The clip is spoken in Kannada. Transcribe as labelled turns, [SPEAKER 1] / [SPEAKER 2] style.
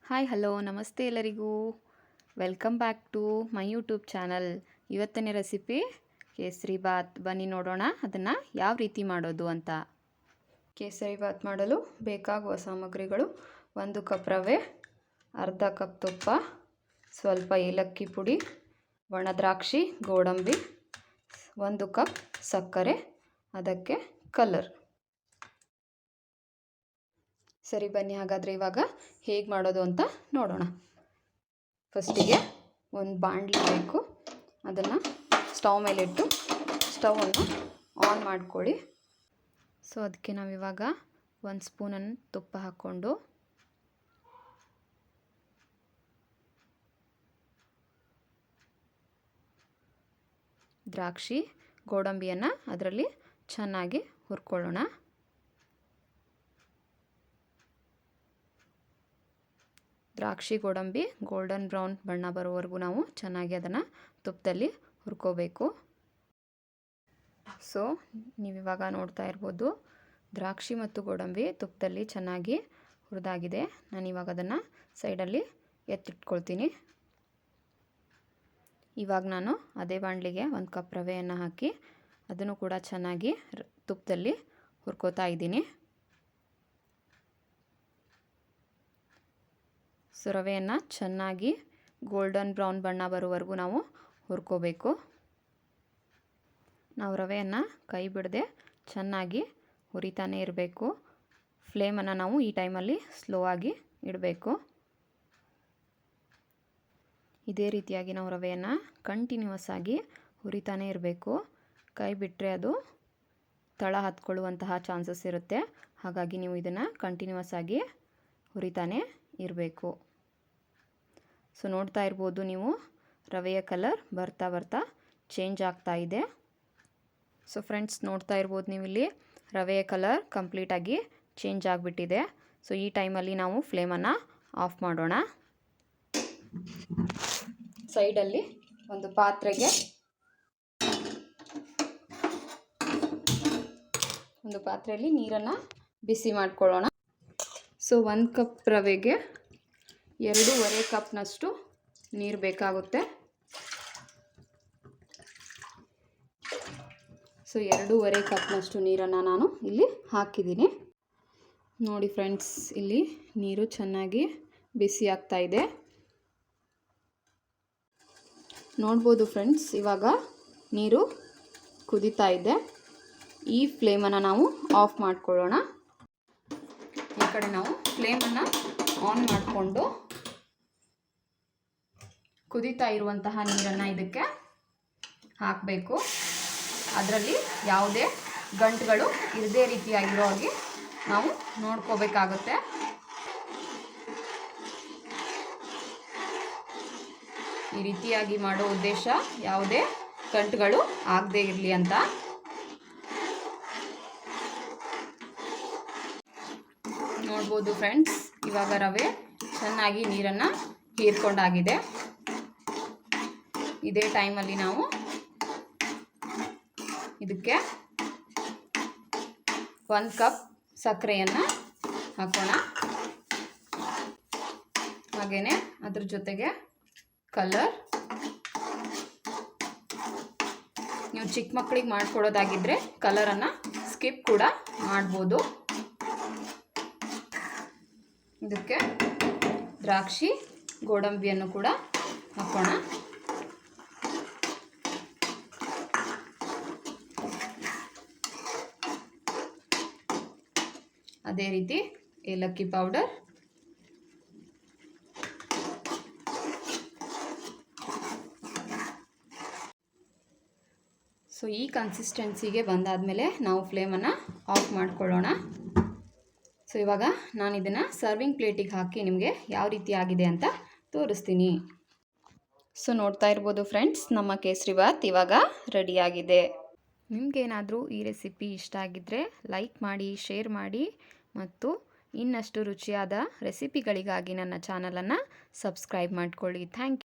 [SPEAKER 1] ಹಾಯ್ ಹಲೋ ನಮಸ್ತೆ ಎಲ್ಲರಿಗೂ. Welcome back to my YouTube channel. ಇವತ್ತಿನ ರೆಸಿಪಿ ಕೇಸರಿ ಬಾತ್. ಬನ್ನಿ ನೋಡೋಣ ಅದನ್ನು ಯಾವ ರೀತಿ ಮಾಡೋದು ಅಂತ. ಕೇಸರಿ ಬಾತ್ ಮಾಡಲು ಬೇಕಾಗುವ ಸಾಮಗ್ರಿಗಳು: 1 ಕಪ್ ರವೆ, ಅರ್ಧ ಕಪ್ ತುಪ್ಪ, ಸ್ವಲ್ಪ ಏಲಕ್ಕಿ ಪುಡಿ, ಒಣ ದ್ರಾಕ್ಷಿ, ಗೋಡಂಬಿ, 1 ಕಪ್ ಸಕ್ಕರೆ, ಅದಕ್ಕೆ ಕಲರ್. ಸರಿ, ಬನ್ನಿ ಹಾಗಾದರೆ ಇವಾಗ ಹೇಗೆ ಮಾಡೋದು ಅಂತ ನೋಡೋಣ. ಫಸ್ಟಿಗೆ ಒಂದು ಬಾಣಲಿ ಬೇಕು. ಅದನ್ನು ಸ್ಟವ್ ಮೇಲಿಟ್ಟು ಸ್ಟವನ್ನು ಆನ್ ಮಾಡ್ಕೊಳ್ಳಿ. ಸೊ ಅದಕ್ಕೆ ನಾವಿವಾಗ 1 ಸ್ಪೂನನ್ನು ತುಪ್ಪ ಹಾಕ್ಕೊಂಡು ದ್ರಾಕ್ಷಿ ಗೋಡಂಬಿಯನ್ನು ಅದರಲ್ಲಿ ಚೆನ್ನಾಗಿ ಹುರ್ಕೊಳ್ಳೋಣ. ದ್ರಾಕ್ಷಿ ಗೋಡಂಬಿ ಗೋಲ್ಡನ್ ಬ್ರೌನ್ ಬಣ್ಣ ಬರೋವರೆಗೂ ನಾವು ಚೆನ್ನಾಗಿ ಅದನ್ನು ತುಪ್ಪದಲ್ಲಿ ಹುರ್ಕೋಬೇಕು. ಸೊ ನೀವಿವಾಗ ನೋಡ್ತಾ ಇರ್ಬೋದು, ದ್ರಾಕ್ಷಿ ಮತ್ತು ಗೋಡಂಬಿ ತುಪ್ಪದಲ್ಲಿ ಚೆನ್ನಾಗಿ ಹುರಿದಾಗಿದೆ. ನಾನಿವಾಗ ಅದನ್ನು ಸೈಡಲ್ಲಿ ಎತ್ತಿಟ್ಕೊಳ್ತೀನಿ. ಇವಾಗ ನಾನು ಅದೇ ಬಾಣಲಿಗೆ 1 ಕಪ್ ರವೆಯನ್ನು ಹಾಕಿ ಅದನ್ನು ಕೂಡ ಚೆನ್ನಾಗಿ ತುಪ್ಪದಲ್ಲಿ ಹುರ್ಕೋತಾ ಇದ್ದೀನಿ. ಸೊ ರವೆಯನ್ನು ಚೆನ್ನಾಗಿ ಗೋಲ್ಡನ್ ಬ್ರೌನ್ ಬಣ್ಣ ಬರೋವರೆಗೂ ನಾವು ಹುರ್ಕೋಬೇಕು. ನಾವು ರವೆಯನ್ನು ಕೈ ಬಿಡದೆ ಚೆನ್ನಾಗಿ ಹುರಿತಾನೇ ಇರಬೇಕು. ಫ್ಲೇಮನ್ನು ನಾವು ಈ ಟೈಮಲ್ಲಿ ಸ್ಲೋ ಆಗಿ ಇಡಬೇಕು. ಇದೇ ರೀತಿಯಾಗಿ ನಾವು ರವೆಯನ್ನು ಕಂಟಿನ್ಯೂಸ್ ಆಗಿ ಹುರಿತಾನೇ ಇರಬೇಕು. ಕೈ ಬಿಟ್ಟರೆ ಅದು ತಳ ಹತ್ಕೊಳ್ಳುವಂತಹ ಚಾನ್ಸಸ್ ಇರುತ್ತೆ. ಹಾಗಾಗಿ ನೀವು ಇದನ್ನು ಕಂಟಿನ್ಯೂಸ್ ಆಗಿ ಹುರಿತಾನೇ ಇರಬೇಕು. ಸೊ ನೋಡ್ತಾ ಇರ್ಬೋದು ನೀವು, ರವೆಯ ಕಲರ್ ಬರ್ತಾ ಬರ್ತಾ ಚೇಂಜ್ ಆಗ್ತಾ ಇದೆ. ಸೊ ಫ್ರೆಂಡ್ಸ್, ನೋಡ್ತಾ ಇರ್ಬೋದು ನೀವು ಇಲ್ಲಿ ರವೆಯ ಕಲರ್ ಕಂಪ್ಲೀಟಾಗಿ ಚೇಂಜ್ ಆಗಿಬಿಟ್ಟಿದೆ. ಸೊ ಈ ಟೈಮಲ್ಲಿ ನಾವು ಫ್ಲೇಮನ್ನು ಆಫ್ ಮಾಡೋಣ. ಸೈಡಲ್ಲಿ ಒಂದು ಪಾತ್ರೆಯಲ್ಲಿ ನೀರನ್ನು ಬಿಸಿ ಮಾಡ್ಕೊಳ್ಳೋಣ. ಸೊ 1 ಕಪ್ ರವೆಗೆ 2.5 ಕಪ್ನಷ್ಟು ನೀರು ಬೇಕಾಗುತ್ತೆ. ಸೊ 2.5 ಕಪ್ನಷ್ಟು ನೀರನ್ನು ನಾನು ಇಲ್ಲಿ ಹಾಕಿದ್ದೀನಿ. ನೋಡಿ ಫ್ರೆಂಡ್ಸ್, ಇಲ್ಲಿ ನೀರು ಚೆನ್ನಾಗಿ ಬಿಸಿ ಆಗ್ತಾ ಇದೆ. ನೋಡ್ಬೋದು ಫ್ರೆಂಡ್ಸ್, ಇವಾಗ ನೀರು ಕುದೀತಾ ಇದೆ. ಈ ಫ್ಲೇಮನ್ನು ನಾವು ಆಫ್ ಮಾಡ್ಕೊಳ್ಳೋಣ. ಈ ಕಡೆ ನಾವು ಫ್ಲೇಮನ್ನು ಆನ್ ಮಾಡಿಕೊಂಡು ಕುದೀತಾ ಇರುವಂತಹ ನೀರನ್ನು ಇದಕ್ಕೆ ಹಾಕಬೇಕು. ಅದರಲ್ಲಿ ಯಾವುದೇ ಗಂಟುಗಳು ಇರದೇ ರೀತಿಯಾಗಿರೋ ಹಾಗೆ ನಾವು ನೋಡ್ಕೋಬೇಕಾಗುತ್ತೆ. ಈ ರೀತಿಯಾಗಿ ಮಾಡೋ ಉದ್ದೇಶ ಯಾವುದೇ ಗಂಟುಗಳು ಆಗದೇ ಇರಲಿ ಅಂತ. ನೋಡ್ಬೋದು ಫ್ರೆಂಡ್ಸ್, ಇವಾಗ ರವೆ ಚೆನ್ನಾಗಿ ನೀರನ್ನು ಹೀರ್ಕೊಂಡಾಗಿದೆ. ಇದೇ ಟೈಮಲ್ಲಿ ನಾವು ಇದಕ್ಕೆ 1 ಕಪ್ ಸಕ್ಕರೆಯನ್ನು ಹಾಕೋಣ. ಹಾಗೆಯೇ ಅದ್ರ ಜೊತೆಗೆ ಕಲರ್. ನೀವು ಚಿಕ್ಕ ಮಕ್ಕಳಿಗೆ ಮಾಡ್ಕೊಡೋದಾಗಿದ್ದರೆ ಕಲರನ್ನು ಸ್ಕಿಪ್ ಕೂಡ ಮಾಡ್ಬೋದು. ಇದಕ್ಕೆ ದ್ರಾಕ್ಷಿ ಗೋಡಂಬಿಯನ್ನು ಕೂಡ ಹಾಕೋಣ. ಅದೇ ರೀತಿ ಏಲಕ್ಕಿ ಪೌಡರ್, ಸೊ ಈ ಕನ್ಸಿಸ್ಟೆನ್ಸಿಗೆ ಬಂದಾದಮೇಲೆ ನಾವು ಫ್ಲೇಮನ್ನು ಆಫ್ ಮಾಡ್ಕೊಳ್ಳೋಣ. ಸೊ ಇವಾಗ ನಾನು ಇದನ್ನು ಸರ್ವಿಂಗ್ ಪ್ಲೇಟಿಗೆ ಹಾಕಿ ನಿಮಗೆ ಯಾವ ರೀತಿ ಆಗಿದೆ ಅಂತ ತೋರಿಸ್ತೀನಿ. ಸೊ ನೋಡ್ತಾ ಇರ್ಬೋದು ಫ್ರೆಂಡ್ಸ್, ನಮ್ಮ ಕೇಸರಿ ಬಾತ್ ಇವಾಗ ರೆಡಿಯಾಗಿದೆ. ನಿಮಗೇನಾದರೂ ಈ ರೆಸಿಪಿ ಇಷ್ಟ ಆಗಿದ್ದರೆ ಲೈಕ್ ಮಾಡಿ, ಶೇರ್ ಮಾಡಿ ಮತ್ತು ಇನ್ನಷ್ಟು ರುಚಿಯಾದ ರೆಸಿಪಿಗಳಿಗಾಗಿ ನನ್ನ ಚಾನಲನ್ನು ಸಬ್ಸ್ಕ್ರೈಬ್ ಮಾಡ್ಕೊಳ್ಳಿ. Thank you.